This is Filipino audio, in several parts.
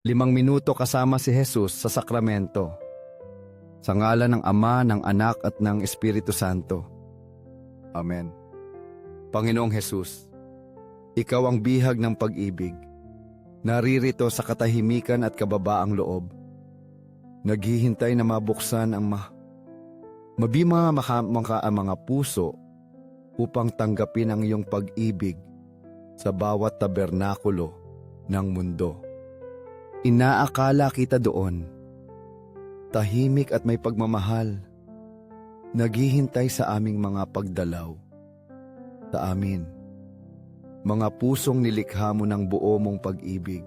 5 minuto kasama si Jesus sa sakramento. Sa ngalan ng Ama, ng Anak at ng Espiritu Santo. Amen. Panginoong Jesus, Ikaw ang bihag ng pag-ibig. Naririto sa katahimikan at kababaang loob. Naghihintay na mabuksan ang mga puso upang tanggapin ang iyong pag-ibig sa bawat tabernakulo ng mundo. Inaakala kita doon, tahimik at may pagmamahal, naghihintay sa aming mga pagdalaw. Sa amin, mga pusong nilikha mo ng buo mong pag-ibig.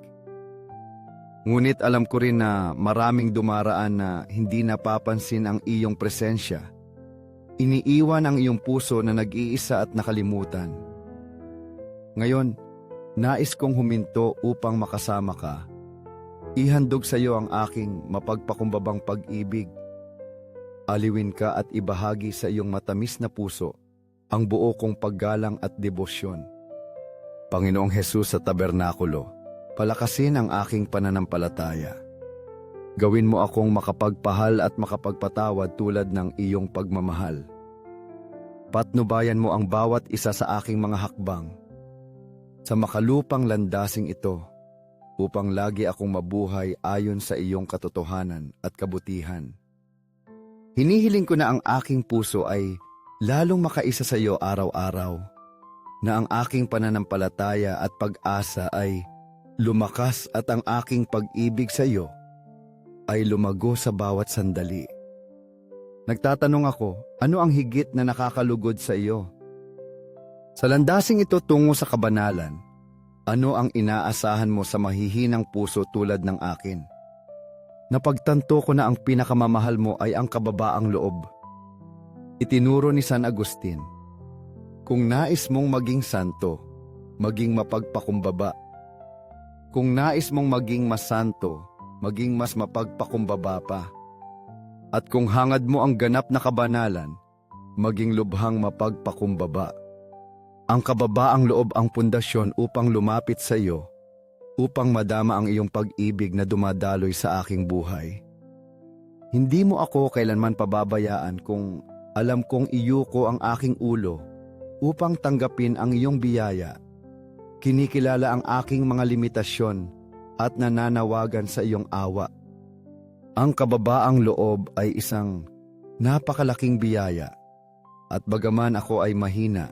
Ngunit alam ko rin na maraming dumaraan na hindi napapansin ang iyong presensya. Iniiwan ang iyong puso na nag-iisa at nakalimutan. Ngayon, nais kong huminto upang makasama ka. Ihandog sa iyo ang aking mapagpakumbabang pag-ibig. Aliwin ka at ibahagi sa iyong matamis na puso ang buo kong paggalang at debosyon. Panginoong Jesus sa tabernakulo, palakasin ang aking pananampalataya. Gawin mo akong makapagpahal at makapagpatawad tulad ng iyong pagmamahal. Patnubayan mo ang bawat isa sa aking mga hakbang sa makalupang landasing ito upang lagi akong mabuhay ayon sa iyong katotohanan at kabutihan. Hinihiling ko na ang aking puso ay lalong makaisa sa iyo araw-araw, na ang aking pananampalataya at pag-asa ay lumakas at ang aking pag-ibig sa iyo ay lumago sa bawat sandali. Nagtatanong ako, ano ang higit na nakakalugod sa iyo? Sa landasing ito tungo sa kabanalan, ano ang inaasahan mo sa mahihinang puso tulad ng akin? Napagtanto ko na ang pinakamamahal mo ay ang kababaang loob. Itinuro ni San Agustin, kung nais mong maging santo, maging mapagpakumbaba. Kung nais mong maging mas santo, maging mas mapagpakumbaba pa. At kung hangad mo ang ganap na kabanalan, maging lubhang mapagpakumbaba. Ang kababaang loob ang pundasyon upang lumapit sa iyo, upang madama ang iyong pag-ibig na dumadaloy sa aking buhay. Hindi mo ako kailanman pababayaan kung alam kong iyuko ang aking ulo upang tanggapin ang iyong biyaya. Kinikilala ang aking mga limitasyon at nananawagan sa iyong awa. Ang kababaang loob ay isang napakalaking biyaya at bagaman ako ay mahina,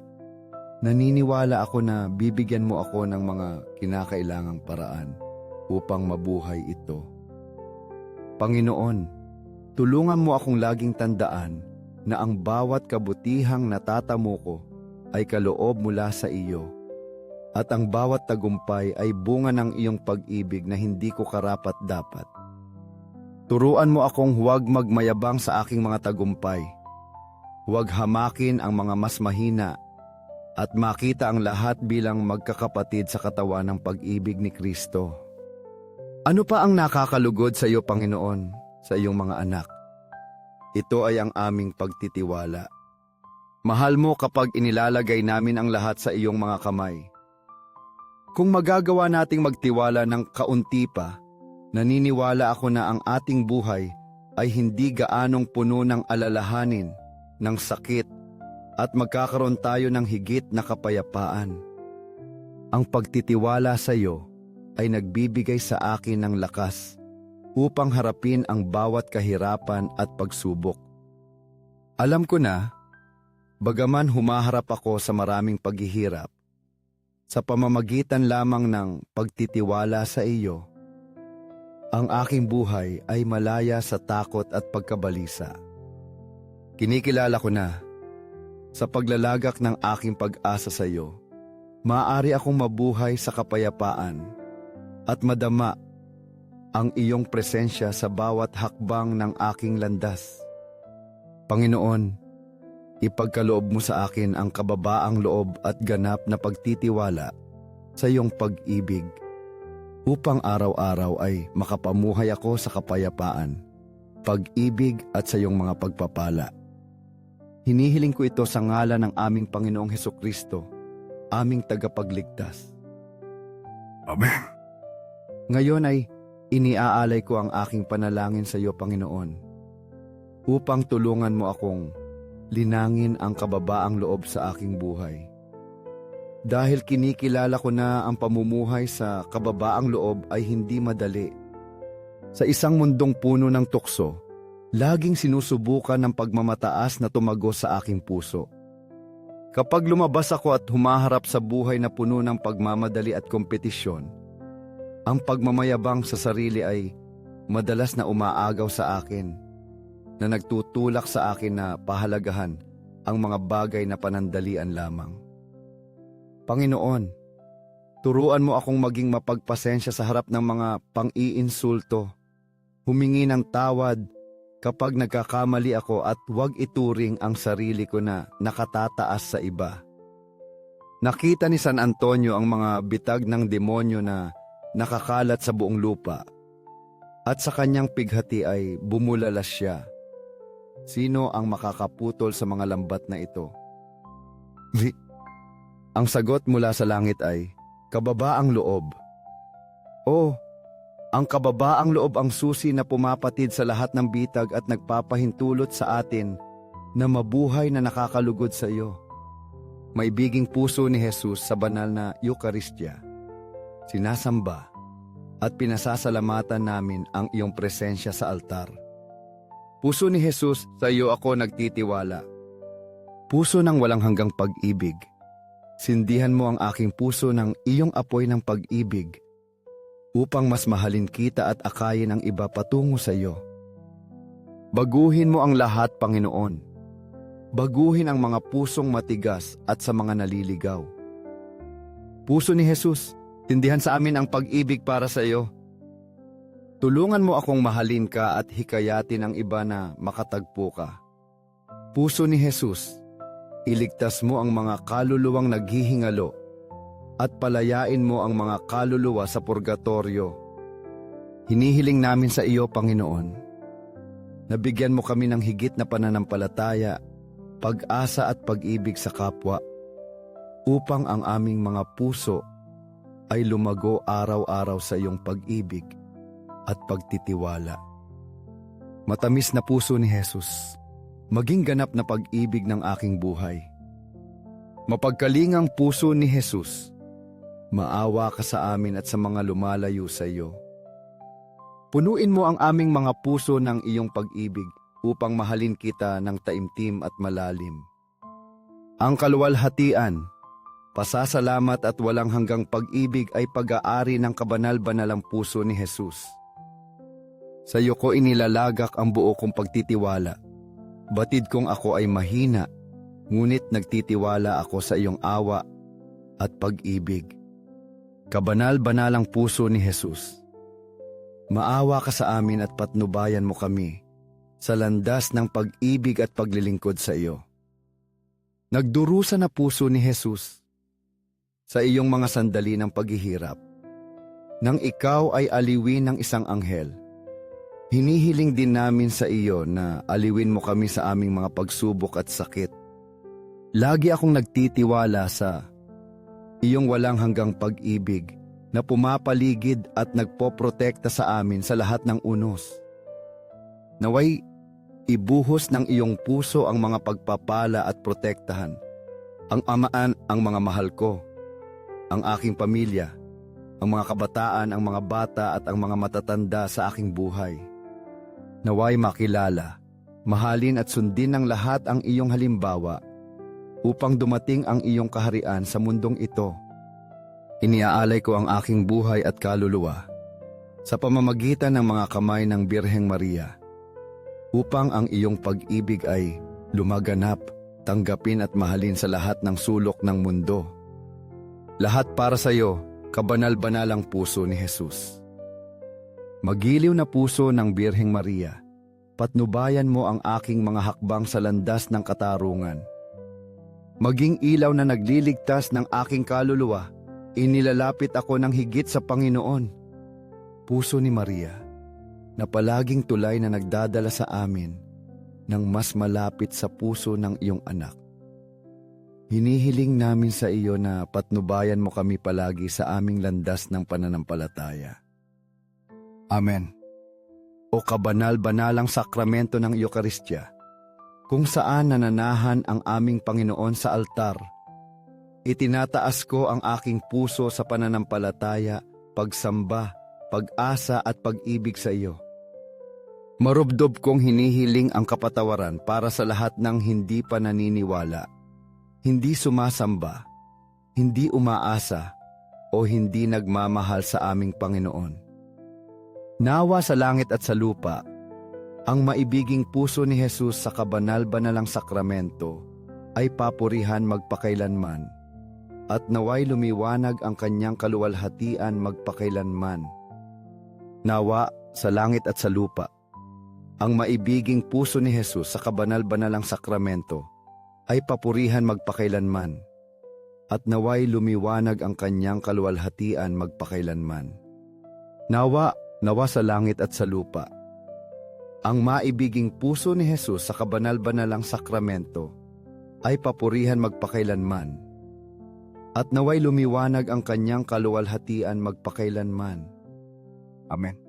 naniniwala ako na bibigyan mo ako ng mga kinakailangang paraan upang mabuhay ito. Panginoon, tulungan mo akong laging tandaan na ang bawat kabutihang natatamo ko ay kaloob mula sa iyo, at ang bawat tagumpay ay bunga ng iyong pag-ibig na hindi ko karapat-dapat. Turuan mo akong huwag magmayabang sa aking mga tagumpay, huwag hamakin ang mga mas mahina, at makita ang lahat bilang magkakapatid sa katawan ng pag-ibig ni Kristo. Ano pa ang nakakalugod sa iyo, Panginoon, sa iyong mga anak? Ito ay ang aming pagtitiwala. Mahal mo kapag inilalagay namin ang lahat sa iyong mga kamay. Kung magagawa nating magtiwala ng kaunti pa, naniniwala ako na ang ating buhay ay hindi gaanong puno ng alalahanin, ng sakit, at magkakaroon tayo ng higit na kapayapaan. Ang pagtitiwala sa iyo ay nagbibigay sa akin ng lakas upang harapin ang bawat kahirapan at pagsubok. Alam ko na, bagaman humaharap ako sa maraming paghihirap, sa pamamagitan lamang ng pagtitiwala sa iyo, ang aking buhay ay malaya sa takot at pagkabalisa. Kinikilala ko na, sa paglalagak ng aking pag-asa sa iyo, maaari akong mabuhay sa kapayapaan at madama ang iyong presensya sa bawat hakbang ng aking landas. Panginoon, ipagkaloob mo sa akin ang kababaang loob at ganap na pagtitiwala sa iyong pag-ibig upang araw-araw ay makapamuhay ako sa kapayapaan, pag-ibig at sa iyong mga pagpapala. Hinihiling ko ito sa ngalan ng aming Panginoong Hesukristo, aming tagapagligtas. Amen. Ngayon ay iniaalay ko ang aking panalangin sa iyo, Panginoon, upang tulungan mo akong linangin ang kababaang loob sa aking buhay. Dahil kinikilala ko na ang pamumuhay sa kababaang loob ay hindi madali. Sa isang mundong puno ng tukso, laging sinusubukan ng pagmamataas na tumago sa aking puso. Kapag lumabas ako at humaharap sa buhay na puno ng pagmamadali at kompetisyon, ang pagmamayabang sa sarili ay madalas na umaagaw sa akin, na nagtutulak sa akin na pahalagahan ang mga bagay na panandalian lamang. Panginoon, turuan mo akong maging mapagpasensya sa harap ng mga pang-iinsulto, humingi ng tawad kapag nagkakamali ako at huwag ituring ang sarili ko na nakatataas sa iba. Nakita ni San Antonio ang mga bitag ng demonyo na nakakalat sa buong lupa, at sa kanyang pighati ay bumulalas siya. Sino ang makakaputol sa mga lambat na ito? Ang sagot mula sa langit ay, kababaang loob. Oh, ang kababaang loob ang susi na pumapatid sa lahat ng bitag at nagpapahintulot sa atin na mabuhay na nakakalugod sa iyo. Maibiging puso ni Jesus sa banal na Eukaristya, sinasamba at pinasasalamatan namin ang iyong presensya sa altar. Puso ni Jesus, sa iyo ako nagtitiwala. Puso ng walang hanggang pag-ibig. Sindihan mo ang aking puso ng iyong apoy ng pag-ibig upang mas mahalin kita at akayin ang iba patungo sa iyo. Baguhin mo ang lahat, Panginoon. Baguhin ang mga pusong matigas at sa mga naliligaw. Puso ni Jesus, tindihan sa amin ang pag-ibig para sa iyo. Tulungan mo akong mahalin ka at hikayatin ang iba na makatagpo ka. Puso ni Jesus, iligtas mo ang mga kaluluwang naghihingalo at palayain mo ang mga kaluluwa sa purgatorio. Hinihiling namin sa iyo, Panginoon, nabigyan mo kami ng higit na pananampalataya, pag-asa at pag-ibig sa kapwa, upang ang aming mga puso ay lumago araw-araw sa iyong pag-ibig at pagtitiwala. Matamis na puso ni Jesus, maging ganap na pag-ibig ng aking buhay. Mapagkalingang puso ni Jesus, maawa ka sa amin at sa mga lumalayo sa iyo. Punuin mo ang aming mga puso ng iyong pag-ibig upang mahalin kita ng taimtim at malalim. Ang kaluwalhatian, pasasalamat at walang hanggang pag-ibig ay pag-aari ng kabanal-banalang puso ni Jesus. Sa iyo ko inilalagak ang buo kong pagtitiwala. Batid kong ako ay mahina, ngunit nagtitiwala ako sa iyong awa at pag-ibig. Kabanal-banalang puso ni Jesus, maawa ka sa amin at patnubayan mo kami sa landas ng pag-ibig at paglilingkod sa iyo. Nagdurusa na puso ni Jesus sa iyong mga sandali ng paghihirap. Nang ikaw ay aliwin ng isang anghel, hinihiling din namin sa iyo na aliwin mo kami sa aming mga pagsubok at sakit. Lagi akong nagtitiwala sa iyong walang hanggang pag-ibig na pumapaligid at nagpoprotekta sa amin sa lahat ng unos. Naway ibuhos ng iyong puso ang mga pagpapala at protektahan, ang amaan, ang mga mahal ko, ang aking pamilya, ang mga kabataan, ang mga bata at ang mga matatanda sa aking buhay. Naway makilala, mahalin at sundin ng lahat ang iyong halimbawa upang dumating ang iyong kaharian sa mundong ito. Iniaalay ko ang aking buhay at kaluluwa sa pamamagitan ng mga kamay ng Birheng Maria, upang ang iyong pag-ibig ay lumaganap, tanggapin at mahalin sa lahat ng sulok ng mundo. Lahat para sa iyo, kabanal-banalang puso ni Jesus. Magiliw na puso ng Birheng Maria, patnubayan mo ang aking mga hakbang sa landas ng katarungan. Maging ilaw na nagliligtas ng aking kaluluwa, inilalapit ako ng higit sa Panginoon. Puso ni Maria, na palaging tulay na nagdadala sa amin ng mas malapit sa puso ng iyong anak. Hinihiling namin sa iyo na patnubayan mo kami palagi sa aming landas ng pananampalataya. Amen. O kabanal-banalang sakramento ng Eukaristya, kung saan nananahan ang aming Panginoon sa altar, itinataas ko ang aking puso sa pananampalataya, pagsamba, pag-asa at pag-ibig sa iyo. Marubdob kong hinihiling ang kapatawaran para sa lahat ng hindi pa naniniwala, hindi sumasamba, hindi umaasa, o hindi nagmamahal sa aming Panginoon. Nawa sa langit at sa lupa, ang maibiging puso ni Jesus sa kabanal-banalang sakramento ay papurihan magpakailanman, at naway lumiwanag ang kanyang kaluwalhatian magpakailanman. Nawa sa langit at sa lupa, ang maibiging puso ni Jesus sa kabanal-banalang sakramento ay papurihan magpakailanman, at naway lumiwanag ang kanyang kaluwalhatian magpakailanman. Nawa sa langit at sa lupa, ang maibiging puso ni Jesus sa kabanal-banalang sakramento ay papurihan magpakailanman, at naway lumiwanag ang kanyang kaluwalhatian magpakailanman. Amen.